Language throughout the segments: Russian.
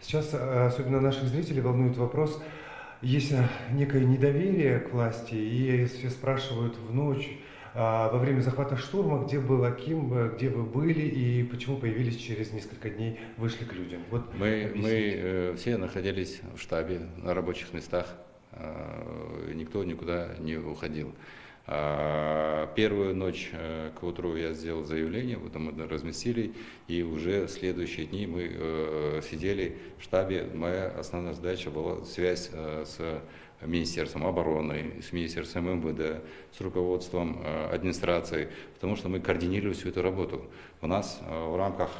Сейчас особенно наших зрителей волнует вопрос, есть некое недоверие к власти, и все спрашивают в ночь, во время захвата штурма, где был Аким, где вы были и почему появились через несколько дней, вышли к людям. Вот Мы все находились в штабе, на рабочих местах, никто никуда не уходил. Первую ночь к утру я сделал заявление, вот мы разместили, и уже следующие дни мы сидели в штабе. Моя основная задача была связь с Министерством обороны, с Министерством МВД, с руководством администрации, потому что мы координировали всю эту работу. У нас в рамках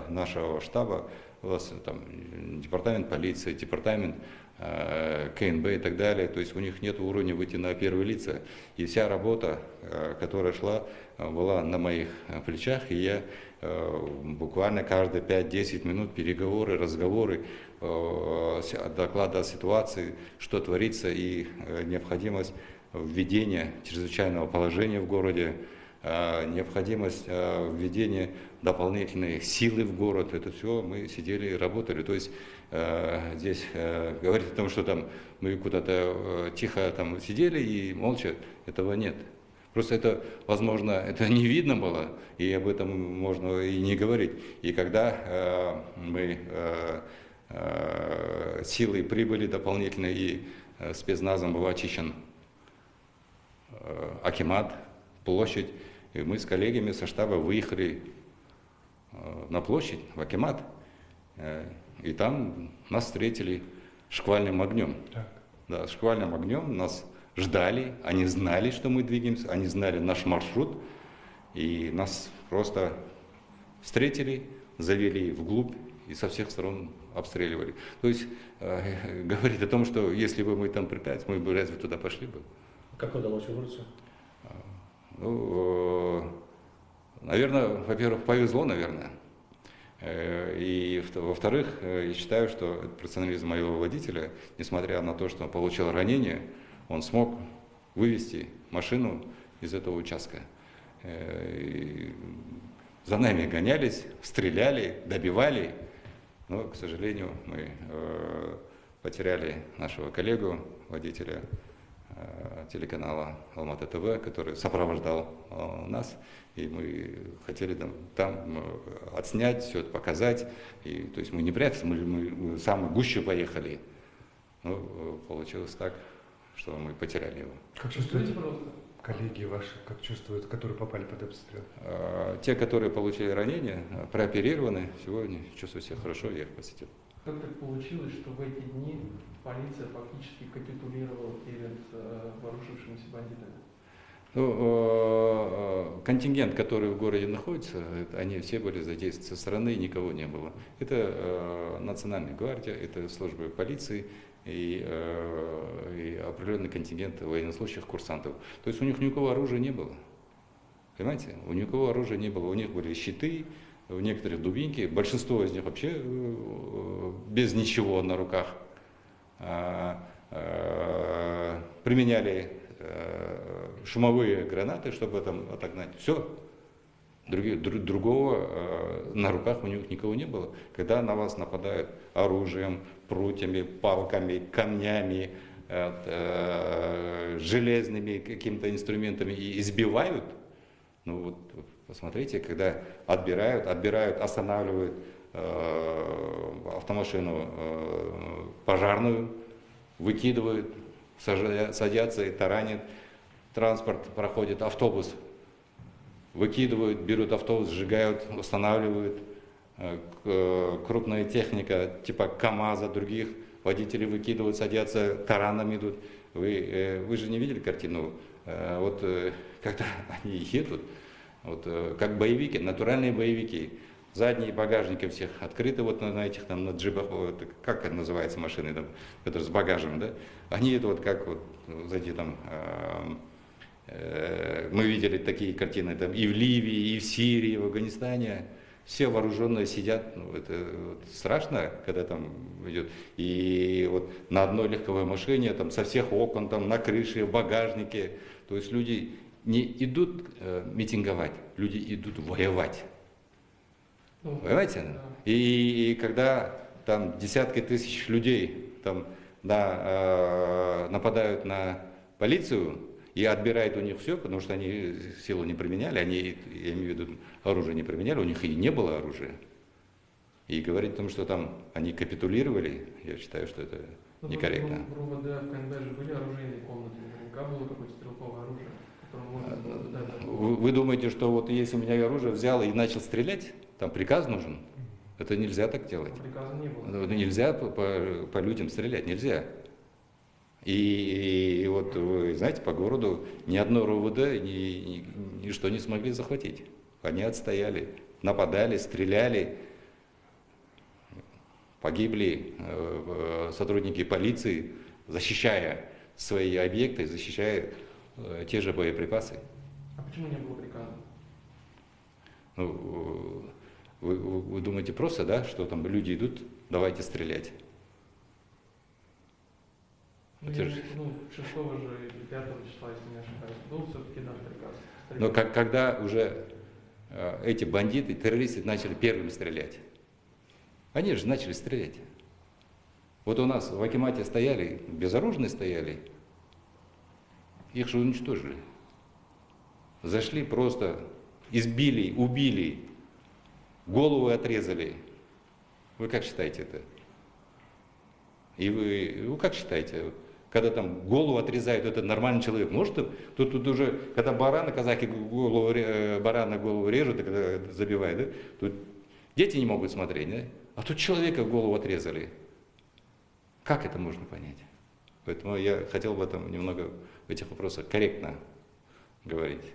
нашего штаба у нас там департамент полиции, департамент КНБ и так далее, то есть у них нет уровня выйти на первые лица. И вся работа, которая шла, была на моих плечах, и я буквально каждые 5-10 минут переговоры, разговоры, доклады о ситуации, что творится, и необходимость введения чрезвычайного положения в городе, необходимость введения дополнительной силы в город, это все мы сидели и работали. То есть здесь говорить о том, что там мы куда-то тихо там сидели и молча, этого нет. Просто это, возможно, это не видно было, и об этом можно и не говорить. И когда мы силой прибыли дополнительно, и спецназом был очищен акимат, площадь, и мы с коллегами со штаба выехали на площадь, в акимат, и там нас встретили шквальным огнем. Да, шквальным огнем нас ждали, они знали, что мы двигаемся, они знали наш маршрут, и нас просто встретили, завели вглубь и со всех сторон обстреливали. То есть говорит о том, что если бы мы там припять, мы бы разве туда пошли бы. Как удалось выбраться? Ну, наверное, во-первых, повезло, наверное. И во-вторых, я считаю, что профессионализм моего водителя, несмотря на то, что он получил ранение, он смог вывести машину из этого участка. И за нами гонялись, стреляли, добивали, но, к сожалению, мы потеряли нашего коллегу, водителя телеканала Алматы ТВ, который сопровождал нас, и мы хотели там отснять, все это показать, и, то есть мы не прятались, мы самые гуще поехали, но получилось так, что мы потеряли его. Как чувствуете, коллеги ваши, как чувствуют, которые попали под обстрел? Те, которые получили ранения, прооперированы, сегодня чувствуют себя хорошо, я их посетил. Как так получилось, что в эти дни полиция фактически капитулировала перед вооружившимися бандитами? Ну, контингент, который в городе находится, они все были задействованы со стороны, никого не было. Это Национальная гвардия, это службы полиции и определенный контингент военнослужащих, курсантов. То есть у них никакого оружия не было. Понимаете? У никакого оружия не было. У них были щиты, у некоторых дубинки, большинство из них вообще без ничего на руках. Применяли шумовые гранаты, чтобы там отогнать. Все. Другого на руках у них никого не было. Когда на вас нападают оружием, прутьями, палками, камнями, железными какими-то инструментами и избивают, ну вот посмотрите, когда отбирают, останавливают автомашину пожарную, выкидывают, садятся и таранят, транспорт проходит, автобус выкидывают, берут автобус, сжигают, устанавливают, крупная техника типа КАМАЗа, других водители выкидывают, садятся, тараном идут. Вы же не видели картину? Вот когда они едут, вот, как боевики, натуральные боевики, задние багажники всех открыты, вот на этих там, на джибах, вот, как это называется машины, там, которые с багажем, да? Они это вот как вот, сзади там, мы видели такие картины там и в Ливии, и в Сирии, и в Афганистане. Все вооруженные сидят, ну, это вот страшно, когда там идет. И вот на одной легковой машине, там со всех окон, там на крыше, в багажнике. То есть люди не идут митинговать, люди идут воевать. Понимаете? И когда там десятки тысяч людей там, нападают на полицию и отбирают у них все, потому что они силу не применяли, они, я имею в виду, оружие не применяли, у них и не было оружия. И говорить о том, что там они капитулировали, я считаю, что это некорректно. В РУВД, в КНБ же были оружейные комнаты, наверняка было какое-то стрелковое оружие, которое можно было бы дать. Вы думаете, что вот если у меня оружие взял и начал стрелять, там приказ нужен? Это нельзя так делать. Приказа не было. Нельзя по людям стрелять, нельзя. И вот, вы знаете, по городу ни одно РУВД ничто не смогли захватить. Они отстояли, нападали, стреляли, погибли сотрудники полиции, защищая свои объекты, защищая те же боеприпасы. А почему не было приказа? Ну, вы думаете просто, да, что там люди идут, давайте стрелять? Ну, 6 же или 5 числа, если не ошибаюсь, был все-таки дан приказ. Но когда уже эти бандиты, террористы начали первыми стрелять, они же начали стрелять. Вот у нас в Акимате стояли, безоружные стояли, их же уничтожили. Зашли просто, избили, убили, головы отрезали. Вы как считаете это? И вы как считаете, когда там голову отрезают, это нормальный человек? Может, тут уже, когда казахи барана голову режут, и когда забивают, да, тут дети не могут смотреть, да? А тут человека голову отрезали. Как это можно понять? Поэтому я хотел бы этом немного в этих вопросах корректно говорить.